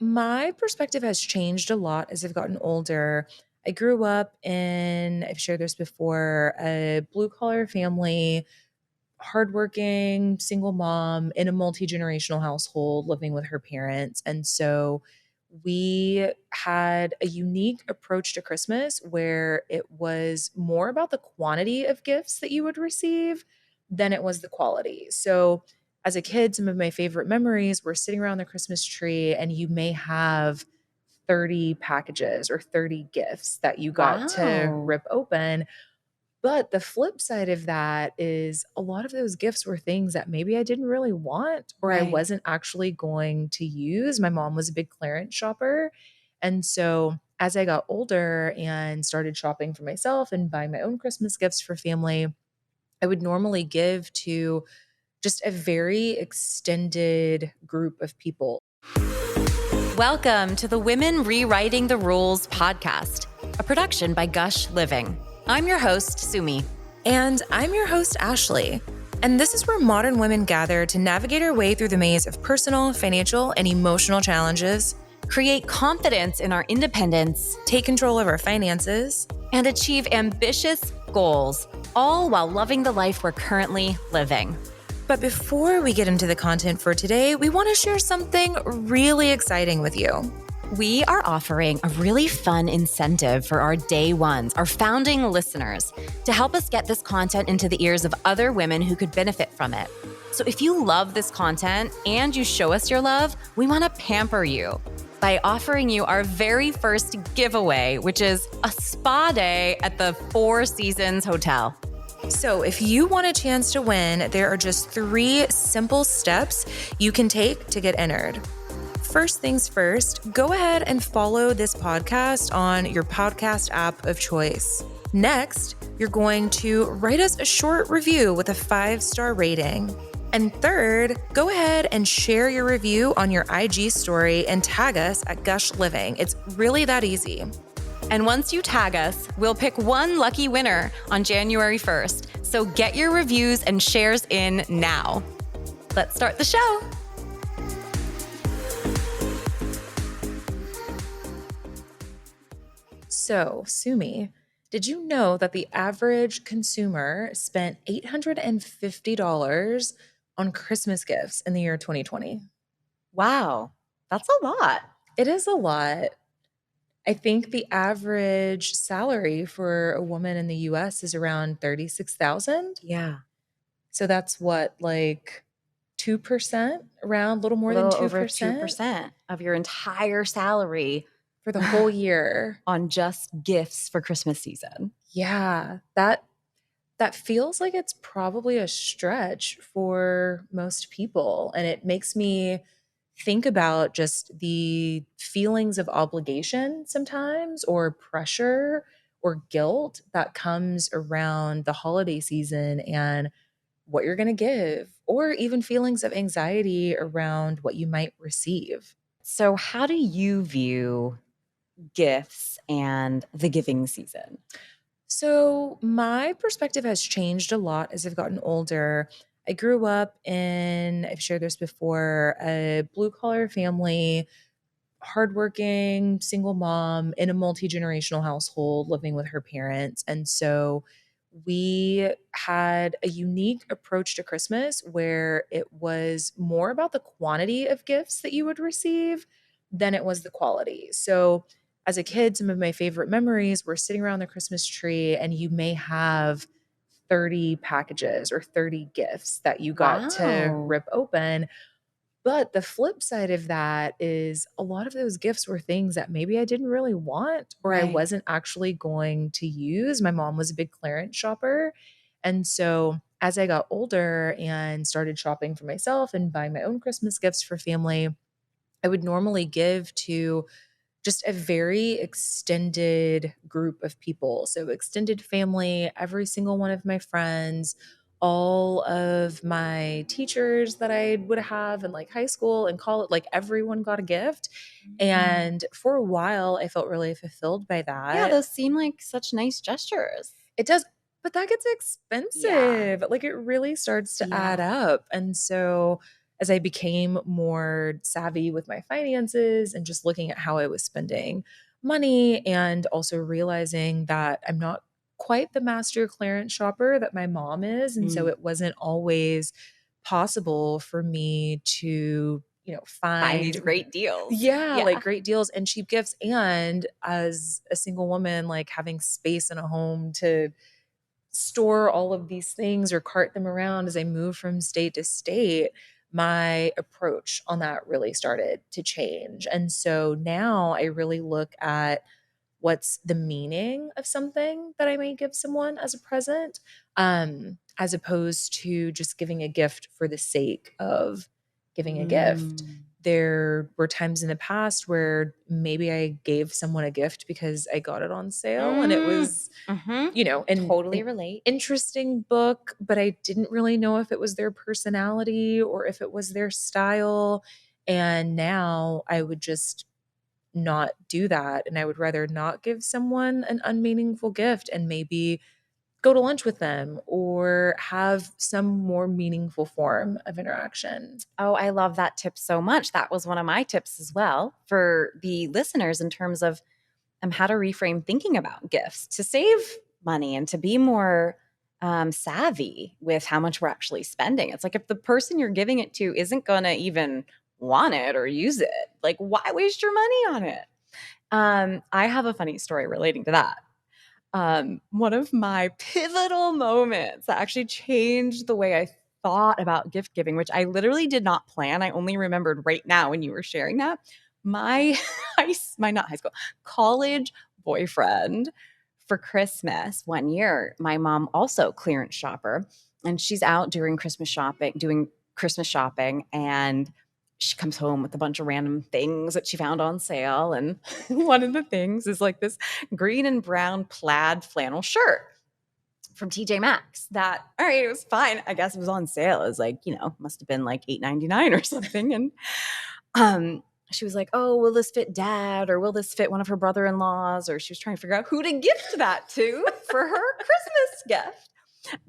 My perspective has changed a lot as I've gotten older. I grew up in, I've shared this before, a blue collar family, hardworking, single mom in a multi generational household living with her parents. And so we had a unique approach to Christmas where it was more about the quantity of gifts that you would receive than it was the quality. So as a kid, some of my favorite memories were sitting around the Christmas tree and you may have 30 packages or 30 gifts that you got to Wow. rip open. But the flip side of that is a lot of those gifts were things that maybe I didn't really want or I Right. wasn't actually going to use. My mom was a big clearance shopper. And so as I got older and started shopping for myself and buying my own Christmas gifts for family, I would normally give to just a very extended group of people. Welcome to the Women Rewriting the Rules podcast, a production by Gush Living. I'm your host, Sumi. And I'm your host, Ashley. And this is where modern women gather to navigate our way through the maze of personal, financial, and emotional challenges, Create confidence in our independence take control of our finances, and achieve ambitious goals, all while loving the life we're currently living. But before we get into the content for today, we want to share something really exciting with you. We are offering a really fun incentive for our day ones, our founding listeners, to help us get this content into the ears of other women who could benefit from it. So if you love this content and you show us your love, we want to pamper you by offering you our very first giveaway, which is a spa day at the Four Seasons Hotel. So if you want a chance to win, there are just 3 simple steps you can take to get entered. First things first, go ahead and follow this podcast on your podcast app of choice. Next, you're going to write us a short review with a 5-star rating. And third, go ahead and share your review on your IG story and tag us at Gush Living. It's really that easy. And once you tag us, we'll pick one lucky winner on January 1st. So get your reviews and shares in now. Let's start the show. So, Sumi, did you know that the average consumer spent $850 on Christmas gifts in the year 2020? Wow, that's a lot. It is a lot. I think the average salary for a woman in the US is around 36,000. Yeah. So that's what, like 2%, around a little A more than little over 2% 2% of your entire salary for the whole year. on just gifts for Christmas season. Yeah, that feels like it's probably a stretch for most people. And it makes me think about just the feelings of obligation sometimes, or pressure or guilt that comes around the holiday season and what you're going to give, or even feelings of anxiety around what you might receive. So, how do you view gifts and the giving season? So, my perspective has changed a lot as I've gotten older. I grew up in, I've shared this before, a blue collar family, hardworking, single mom in a multi generational household living with her parents. And so we had a unique approach to Christmas where it was more about the quantity of gifts that you would receive than it was the quality. So as a kid, some of my favorite memories were sitting around the Christmas tree and you may have 30 packages or 30 gifts that you got to Wow. rip open. But the flip side of that is a lot of those gifts were things that maybe I didn't really want or I Right. wasn't actually going to use. My mom was a big clearance shopper. And so as I got older and started shopping for myself and buying my own Christmas gifts for family, I would normally give to just a very extended group of people. So, extended family, every single one of my friends, all of my teachers that I would have in like high school and college, like everyone got a gift. Mm. And for a while, I felt really fulfilled by Yeah, that. those seem like such nice gestures. It does, but that gets Yeah. expensive. Like it really starts to add Yeah. up. And so as I became more savvy with my finances and just looking at how I was spending money, and also realizing that I'm not quite the master clearance shopper that my mom is. And so Mm. it wasn't always possible for me to, Find these find, great deals. yeah, like Yeah. great deals and cheap gifts. And as a single woman, like having space in a home to store all of these things or cart them around as I move from state to state, my approach on that really started to change. And so now I really look at what's the meaning of something that I may give someone as a present, as opposed to just giving a gift for the sake of giving a gift. Mm. There were times in the past where maybe I gave someone a gift because I got it on sale and it Mm. was, Hmm. an Totally relate. interesting book, but I didn't really know if it was their personality or if it was their style. And now I would just not do that. And I would rather not give someone an unmeaningful gift and maybe go to lunch with them or have some more meaningful form of interaction. Oh, I love that tip so much. That was one of my tips as well for the listeners in terms of how to reframe thinking about gifts to save money and to be more savvy with how much we're actually spending. It's like if the person you're giving it to isn't going to even want it or use it, like why waste your money on it? I have a funny story relating to that. One of my pivotal moments that actually changed the way I thought about gift giving, which I literally did not plan. I only remembered right now when you were sharing that. My my not high school, college boyfriend for Christmas one year, my mom also clearance shopper, and she's out doing Christmas shopping, and she comes home with a bunch of random things that she found on sale. And one of the things is like this green and brown plaid flannel shirt from TJ Maxx that, all right, it was fine. I guess it was on sale. It was like, must have been like $8.99 or something. And um, she was like, oh, will this fit dad? Or will this fit one of her brother-in-laws? Or she was trying to figure out who to gift that to for her Christmas gift.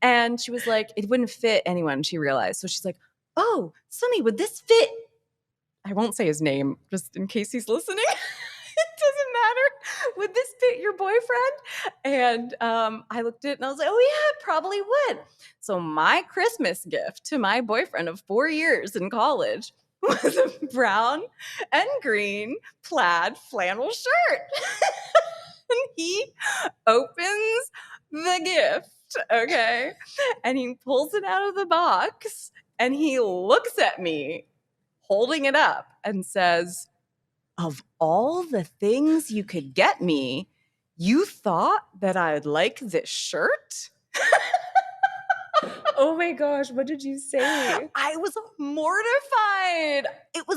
And she was like, it wouldn't fit anyone, she realized. So she's like, oh, Sumi, would this fit? I won't say his name just in case he's listening. It doesn't matter. Would this fit your boyfriend? And I looked at it and I was like, oh, yeah, it probably would. So my Christmas gift to my boyfriend of 4 years in college was a brown and green plaid flannel shirt. And he opens the gift, okay? And he pulls it out of the box and he looks at me holding it up and says, of all the things you could get me, you thought that I'd like this shirt? Oh my gosh, what did you say? I was mortified. It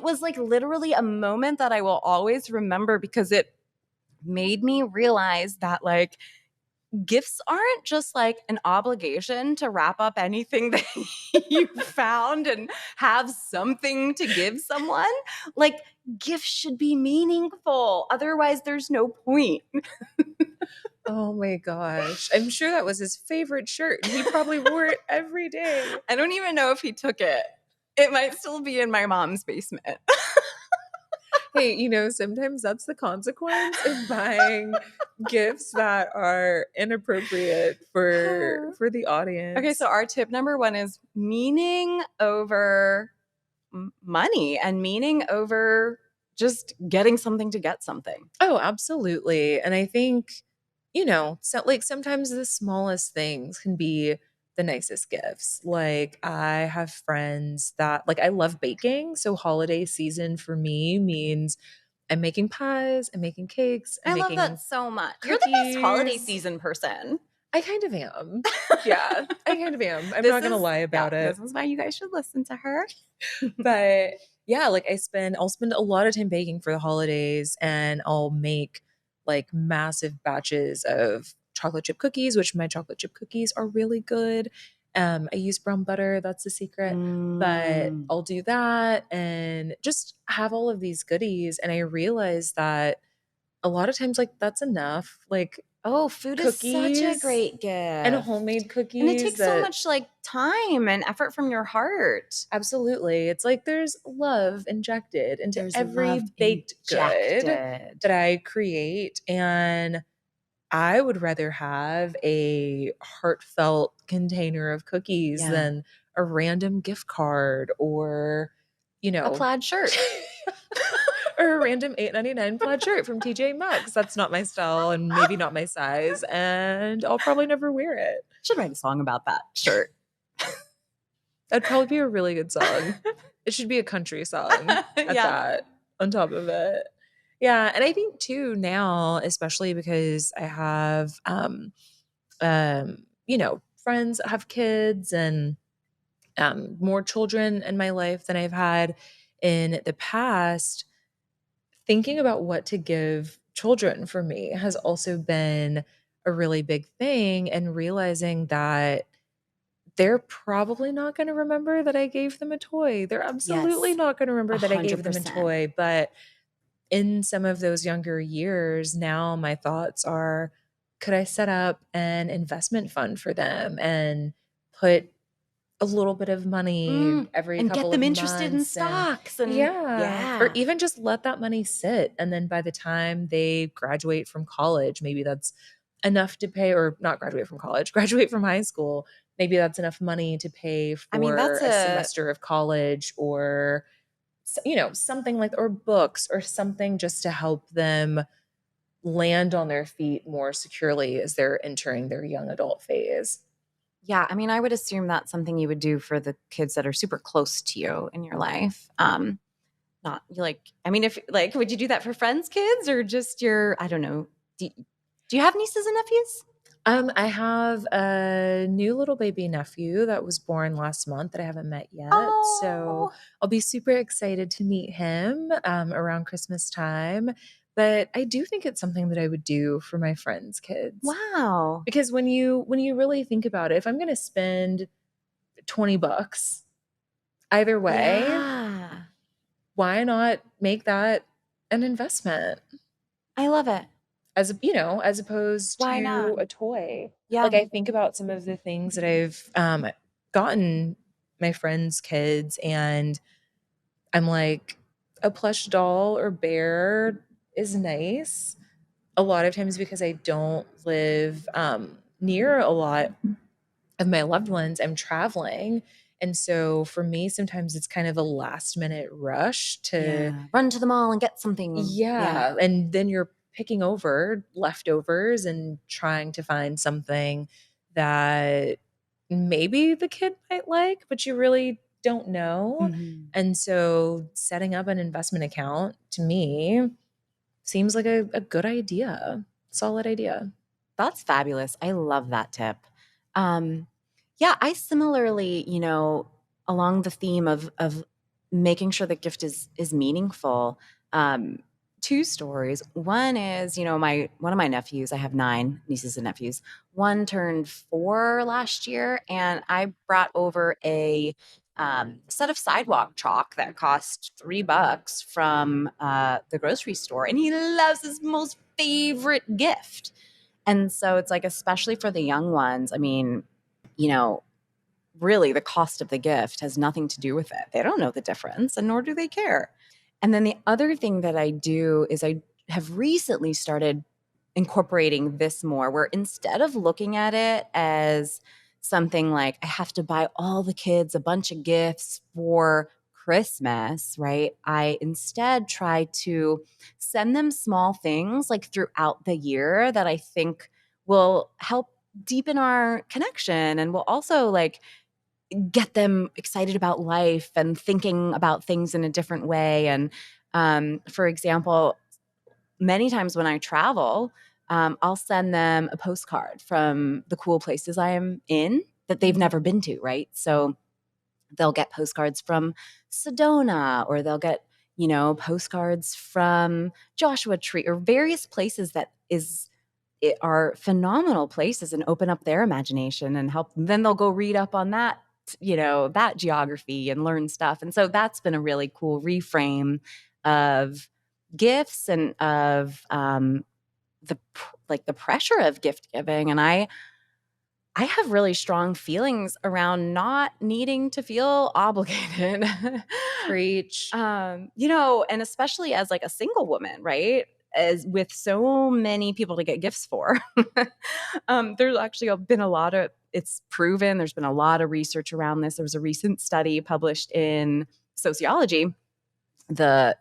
was like literally a moment that I will always remember because it made me realize that like gifts aren't just like an obligation to wrap up anything that you found and have something to give someone. Like gifts should be meaningful. Otherwise, there's no point. Oh my gosh. I'm sure that was his favorite shirt and he probably wore it every day. I don't even know if he took it. It might still be in my mom's basement. Hey, sometimes that's the consequence of buying gifts that are inappropriate for the Okay, audience. so our tip number one is meaning over money and meaning over just getting something to get something. Oh, absolutely. And I think, so like sometimes the smallest things can be the nicest gifts. Like I have friends that like I love baking, so holiday season for me means I'm making pies, I'm making cakes, I'm I love that making so much. You're the best holiday cookies. season person. I kind of am. Yeah, I kind of am. I'm This not gonna is lie yeah, about it. this is why you guys should listen to her. But yeah, like I'll spend a lot of time baking for the holidays and I'll make like massive batches of chocolate chip cookies, which my chocolate chip cookies are really good. I use brown butter, that's the secret. But Mm. I'll do that and just have all of these goodies. And I realize that a lot of times like that's enough. Like Oh, food is such a cookies great and gift. homemade And it cookies takes so that much like time and effort from your heart. absolutely. It's like there's love injected into There's every love baked good injected. that I create. And I would rather have a heartfelt container of cookies Yeah. than a random gift card or, you A know, plaid shirt. or a random 8.99 plaid shirt from TJ Maxx. That's not my style and maybe not my size. And I'll probably never wear it. Should write a song about that shirt. That'd probably be a really good song. It should be a country song at Yeah. that, on top of it. Yeah, and I think too now, especially because I have friends that have kids and more children in my life than I've had in the past, thinking about what to give children for me has also been a really big thing, and realizing that they're probably not going to remember that I gave them a toy. They're absolutely Yes. not going to remember that I gave them a 100%. toy. But in some of those younger years, now my thoughts are, could I set up an investment fund for them and put a little bit of money every And get couple them of interested in months and stocks and yeah, or yeah. even just let that money sit. And then by the time they graduate from college, maybe that's enough to pay, or not graduate from college, graduate from high school. Maybe that's enough money to pay I mean, for that's a a semester of college or, something like, or books or something just to help them land on their feet more securely as they're entering their young adult phase. yeah, I mean, I would assume that's something you would do for the kids that are super close to you in your life. Not like, I mean, if like, would you do that for friends' kids or just your, I don't know. Do you have nieces and nephews? I have a new little baby nephew that was born last month that I haven't met yet. So Oh, I'll be super excited to meet him around Christmas time. But I do think it's something that I would do for my friends' kids. wow. Because when you really think about it, if I'm gonna spend 20 bucks either way, Yeah. why not make that an investment? I love it. As opposed Why not? to a toy. Yeah. Like, I think about some of the things that I've, gotten my friends' kids, and I'm like, a plush doll or bear is nice. A lot of times because I don't live, near a lot of my loved ones, I'm traveling, and so for me, sometimes it's kind of a last minute rush to Yeah. Run to the mall and get something. Yeah. yeah, and then you're picking over leftovers and trying to find something that maybe the kid might like, but you really don't know. Mhm. And so setting up an investment account to me seems like a good idea. Solid idea. That's fabulous. I love that tip. Um, yeah, I similarly, along the theme of making sure the gift is meaningful. Um, two stories. One is, my one of my nephews. I have 9 nieces and nephews. One turned 4 last year, and I brought over a set of sidewalk chalk that cost $3 from the grocery store, and he loves his most favorite gift. And so it's like, especially for the young ones, I mean, you know, really the cost of the gift has nothing to do with it. They don't know the difference, and nor do they care. And then the other thing that I do is I have recently started incorporating this more, where instead of looking at it as something like I have to buy all the kids a bunch of gifts for Christmas, right? I instead try to send them small things like throughout the year that I think will help deepen our connection and will also like get them excited about life and thinking about things in a different way. And for example, many times when I travel, I'll send them a postcard from the cool places I am in that they've never been to, right? So they'll get postcards from Sedona, or they'll get, postcards from Joshua Tree, or various places that are phenomenal places and open up their imagination and help. Then they'll go read up on that, that geography and learn stuff. And so that's been a really cool reframe of gifts and of the like the pressure of gift giving. And I have really strong feelings around not needing to feel obligated. Preach. And especially as like a single woman, right? As with so many people to get gifts for. There's actually been a lot of, it's proven, there's been a lot of research around this. There was a recent study published in Sociology, the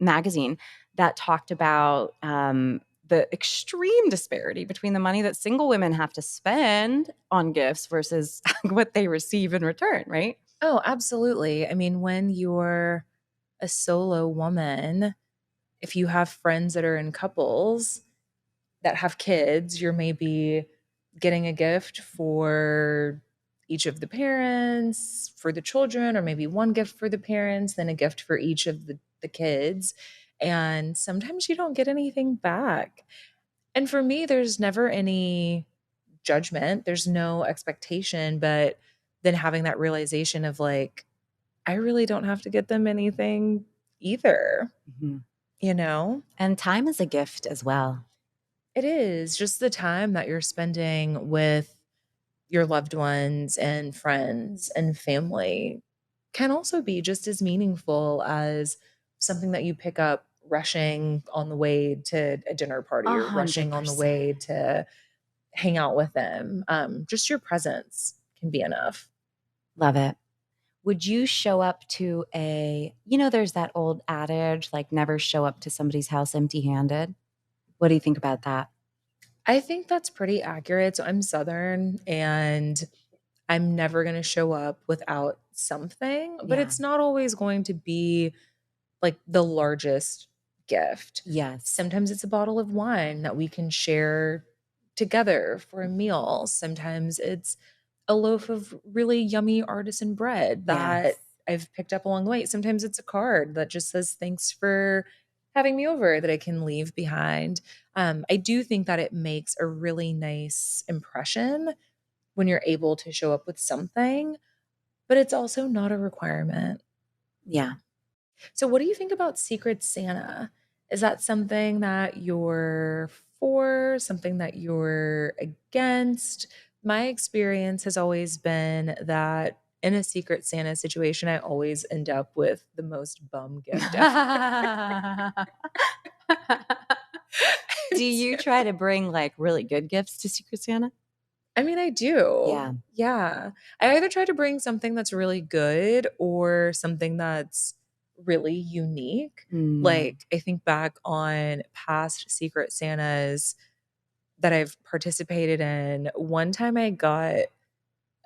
magazine, that talked about the extreme disparity between the money that single women have to spend on gifts versus what they receive in return, right? Oh, absolutely. I mean, when you're a solo woman, if you have friends that are in couples that have kids, you're maybe getting a gift for each of the parents, for the children, or maybe one gift for the parents, then a gift for each of the kids. And sometimes you don't get anything back. And for me, there's never any judgment, there's no expectation, but then having that realization of like, I really don't have to get them anything either, Mhm. you know? And time is a gift as well. It is just the time that you're spending with your loved ones and friends and family can also be just as meaningful as something that you pick up rushing on the way to a dinner party A or hundred rushing on the way percent. to hang out with them. Just your presence can be enough. Love it. Would you show up to there's that old adage, like never show up to somebody's house empty handed? What do you think about that? I think that's pretty accurate. So I'm Southern and I'm never going to show up without something, but Yeah. it's not always going to be like the largest gift. Yes. Sometimes it's a bottle of wine that we can share together for a meal. Sometimes it's a loaf of really yummy artisan bread that Yes. I've picked up along the way. Sometimes it's a card that just says thanks for having me over that I can leave behind. I do think that it makes a really nice impression when you're able to show up with something, but it's also not a requirement. Yeah. So, what do you think about Secret Santa? Is that something that you're for, something that you're against? My experience has always been that in a Secret Santa situation, I always end up with the most bum gift ever. Do you try to bring like really good gifts to Secret Santa? I mean, I do. Yeah. Yeah. I either try to bring something that's really good or something that's really unique. Mm. Like, I think back on past Secret Santas that I've participated in. One time I got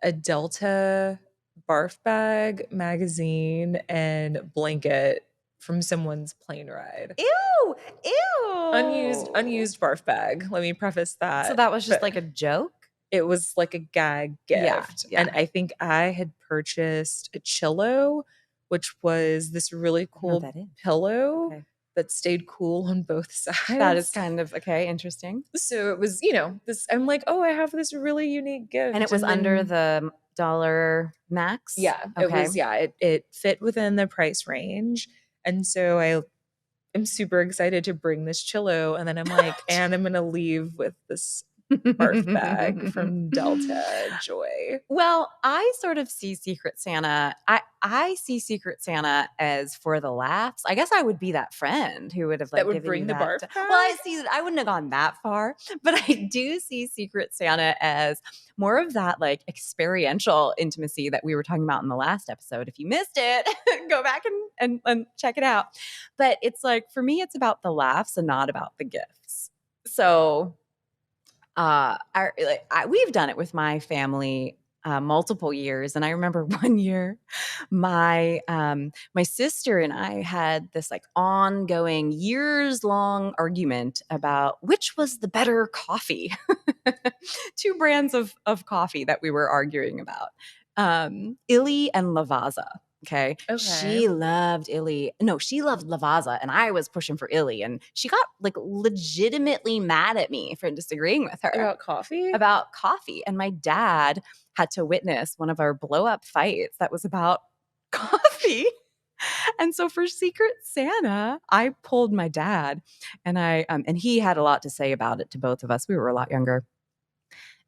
a Delta barf bag, magazine, and blanket from someone's plane ride. Ew. Ew. Unused barf bag. Let me preface So that. that was just But like a joke? it was like a gag Yeah. gift, and Yeah. I think I had purchased a Chillo, which was this really I know what cool that is. pillow Okay. that stayed cool on both That is sides. kind of okay, interesting. So it was, this I'm like, "Oh, I have this really unique And it gift," was and under then the dollar max? yeah, it Okay. was it fit within the price range, and so I am super excited to bring this Chillo, and then I'm like, "And I'm gonna leave with this barf bag from Delta. Joy." Well, I sort of see Secret Santa. I see Secret Santa as for the laughs. I guess I would be that friend who would have That like would given bring you the that. barf Well, I bag? see that I wouldn't have gone that far, but I do see Secret Santa as more of that like experiential intimacy that we were talking about in the last episode. If you missed it, go back and check it out. But it's like for me, it's about the laughs and not about the gifts. So we've done it with my family multiple years, and I remember one year, my sister and I had this like ongoing years long argument about which was the better coffee. Two brands of coffee that we were arguing about, Illy and Lavazza. Okay. Okay. She loved Illy. No, she loved Lavazza, and I was pushing for Illy. And she got like legitimately mad at me for disagreeing with her About coffee? about coffee. And my dad had to witness one of our blow up fights that was about coffee. And so for Secret Santa, I pulled my dad, and and he had a lot to say about it to both of us. We were a lot younger.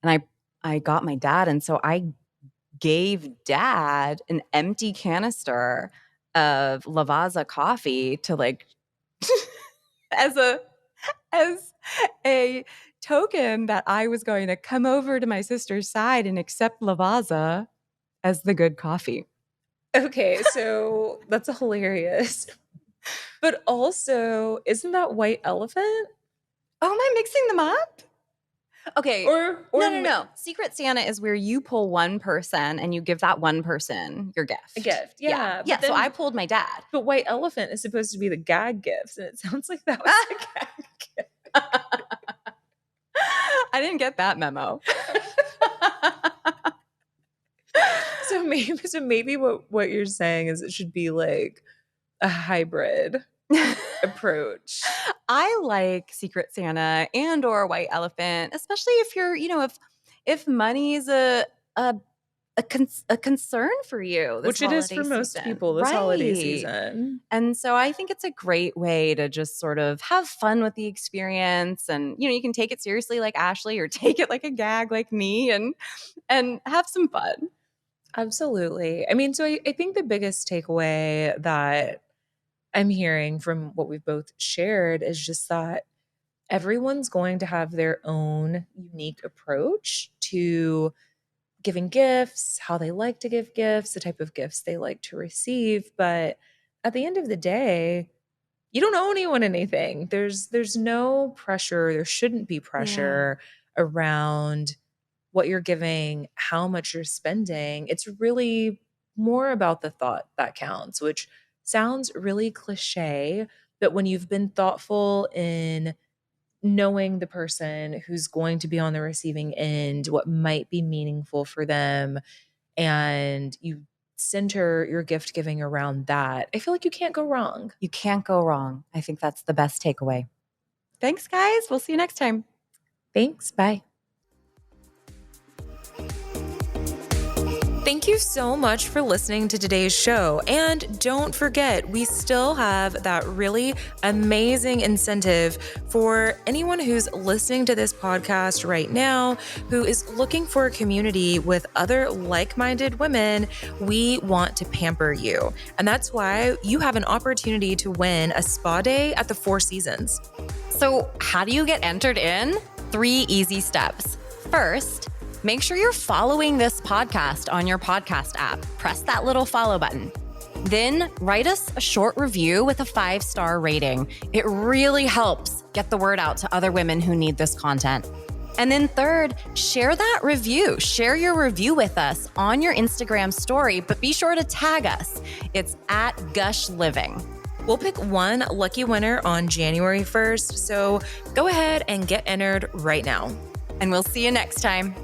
And I got my dad, and so I gave dad an empty canister of Lavazza coffee to like as a as a token that I was going to come over to my sister's side and accept Lavazza as the good coffee. Okay, so that's hilarious. But also, isn't that white elephant? Oh, am I mixing them up? Okay. Or No. Secret Santa is where you pull one person and you give that one person your gift. a gift, Yeah. yeah. Yeah. But So then, I pulled my dad. but white elephant is supposed to be the gag gifts, and it sounds like that was the gag gift. I didn't get that memo. So maybe what you're saying is it should be like a hybrid approach. I like Secret Santa and or White Elephant, especially if you're, if money is a concern for you this Which it is holiday for most season. people this holiday Right. season. And so I think it's a great way to just sort of have fun with the experience. And, you can take it seriously like Ashley or take it like a gag like me and have some fun. Absolutely. I mean, so I think the biggest takeaway that I'm hearing from what we've both shared is just that everyone's going to have their own unique approach to giving gifts, how they like to give gifts, the type of gifts they like to receive. But at the end of the day, you don't owe anyone anything. There's no pressure, there shouldn't be pressure around what you're giving, how much you're spending. It's really more about the thought that counts, which sounds really cliche, but when you've been thoughtful in knowing the person who's going to be on the receiving end, what might be meaningful for them, and you center your gift giving around that, I feel like you can't go wrong. You can't go wrong. I think that's the best takeaway. Thanks, guys. We'll see you next time. Thanks. Bye. Thank you so much for listening to today's show. And don't forget, we still have that really amazing incentive for anyone who's listening to this podcast right now, who is looking for a community with other like-minded women. We want to pamper you. And that's why you have an opportunity to win a spa day at the Four Seasons. So how do you get entered in? 3 easy steps. First, make sure you're following this podcast on your podcast app. Press that little follow button. Then write us a short review with a 5-star rating. It really helps get the word out to other women who need this content. And then third, share that review. Share your review with us on your Instagram story, but be sure to tag us. It's at Gush Living. We'll pick one lucky winner on January 1st, so go ahead and get entered right now. And we'll see you next time.